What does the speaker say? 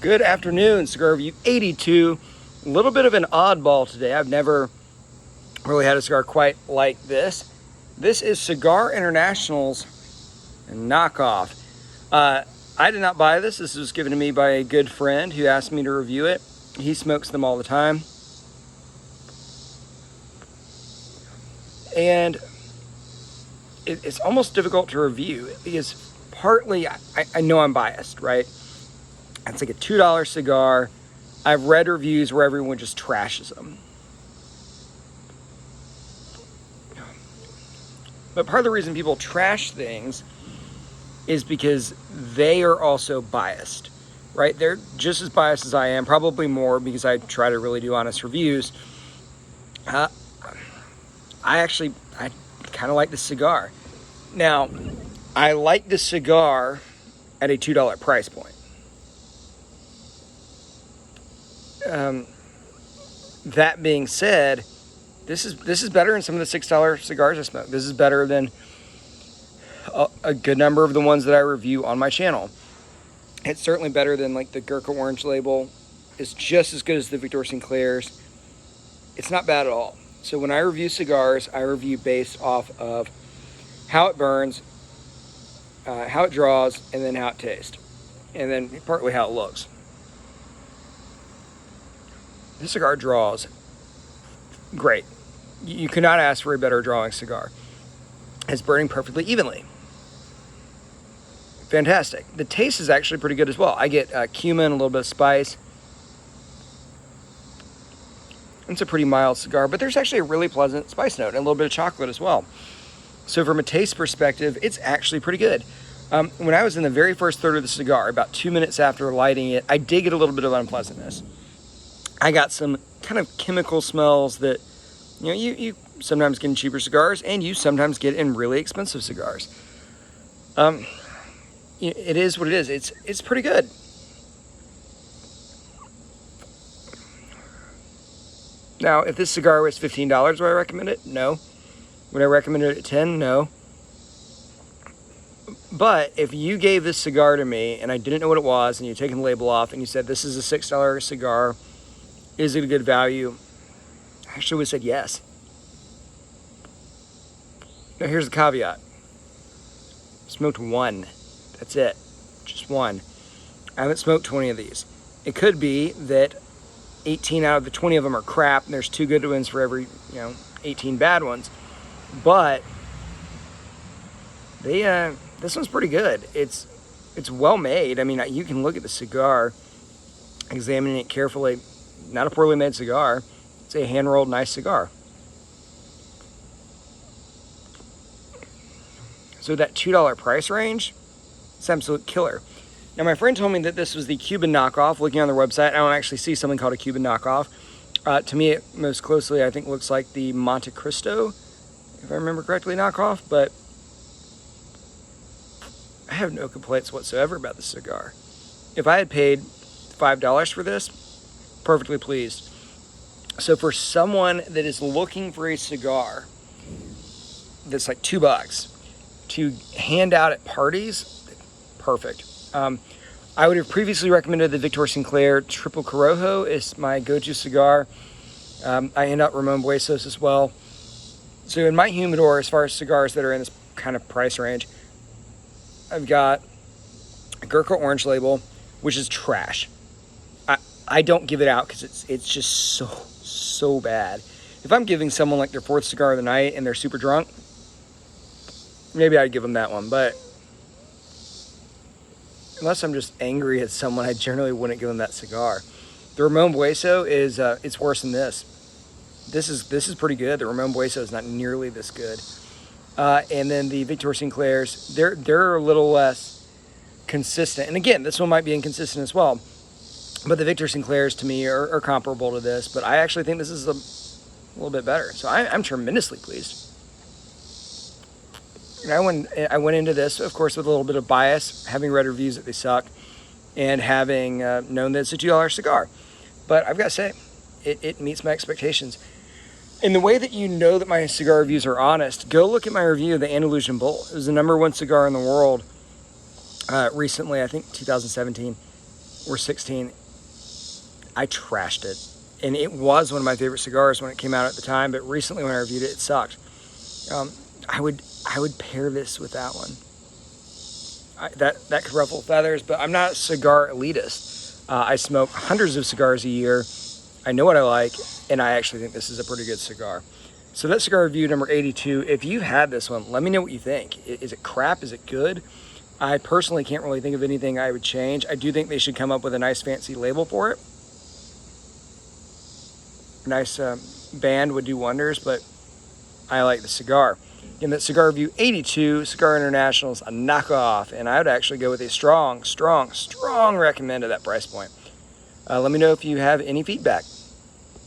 Good afternoon, Cigar Review 82. A little bit of an oddball today. I've never really had a cigar quite like this. This is Cigar International's Knockoff. I did not buy this. This was given to me by a good friend who asked me to review it. He smokes them all the time. And it's almost difficult to review because partly I know I'm biased, right? It's like a $2 cigar. I've read reviews where everyone just trashes them. But part of the reason people trash things is because they are also biased, right? They're just as biased as I am, probably more because I try to really do honest reviews. I kind of like the cigar. Now, I like the cigar at a $2 price point. That being said, this is better than some of the $6 cigars I smoke. This is better than a good number of the ones that I review on my channel. It's certainly better than like the Gurkha Orange label. It's just as good as the Victor Sinclair's. It's not bad at all. So when I review cigars, I review based off of how it burns, how it draws, and then how it tastes, and then partly how it looks. This cigar draws great. You could not ask for a better drawing cigar. It's burning perfectly evenly. Fantastic. The taste is actually pretty good as well. I get cumin, a little bit of spice. It's a pretty mild cigar, but there's actually a really pleasant spice note and a little bit of chocolate as well. So from a taste perspective, it's actually pretty good. When I was in the very first third of the cigar, about 2 minutes after lighting it, I did get a little bit of unpleasantness. I got some kind of chemical smells that, you sometimes get in cheaper cigars, and you sometimes get in really expensive cigars. It is what it is. It's pretty good. Now, if this cigar was $15, would I recommend it? No. Would I recommend it at $10? No. But if you gave this cigar to me and I didn't know what it was, and you'd taken the label off and you said, this is a $6 cigar, is it a good value? I actually would have said yes. Now here's the caveat. Smoked one. That's it. Just one. I haven't smoked 20 of these. It could be that 18 out of the 20 of them are crap and there's 2 good ones for every 18 bad ones. But this one's pretty good. It's well made. I mean, you can look at the cigar, examining it carefully. Not a poorly made cigar. It's a hand-rolled nice cigar. So that $2 price range, it's absolute killer. Now, my friend told me that this was the Cuban knockoff. Looking on their website, I don't actually see something called a Cuban knockoff. To me, it most closely, I think, looks like the Monte Cristo, if I remember correctly, knockoff. But I have no complaints whatsoever about this cigar. If I had paid $5 for this, perfectly pleased. So for someone that is looking for a cigar that's like $2 to hand out at parties, perfect. I would have previously recommended the Victor Sinclair Triple Corojo. It's my go-to cigar. I hand out Ramon Buesos as well. So in my humidor, as far as cigars that are in this kind of price range, I've got a Gurkha Orange label, which is trash. I don't give it out because it's just so bad. If I'm giving someone like their 4th cigar of the night and they're super drunk, maybe I'd give them that one. But unless I'm just angry at someone, I generally wouldn't give them that cigar. The Ramon Bueso is it's worse than this. This is pretty good. The Ramon Bueso is not nearly this good. And then the Victor Sinclairs, they're a little less consistent. And again, this one might be inconsistent as well. But the Victor Sinclairs, to me, are comparable to this. But I actually think this is a little bit better. So I'm tremendously pleased. And I went into this, of course, with a little bit of bias, having read reviews that they suck, and having known that it's a $2 cigar. But I've got to say, it meets my expectations. In the way that you know that my cigar reviews are honest, go look at my review of the Andalusian Bull. It was the #1 cigar in the world recently, I think 2017. were 16. I trashed it. And it was one of my favorite cigars when it came out at the time, but recently when I reviewed it, it sucked. I would pair this with that one. That could ruffle feathers, but I'm not a cigar elitist. I smoke hundreds of cigars a year. I know what I like, and I actually think this is a pretty good cigar. So that's cigar review number 82. If you've had this one, let me know what you think. Is it crap? Is it good? I personally can't really think of anything I would change. I do think they should come up with a nice fancy label for it. Nice band would do wonders, but I like the cigar. Again, that's cigar review 82. Cigar International's a knockoff, and I would actually go with a strong recommend at that price point. Let me know if you have any feedback.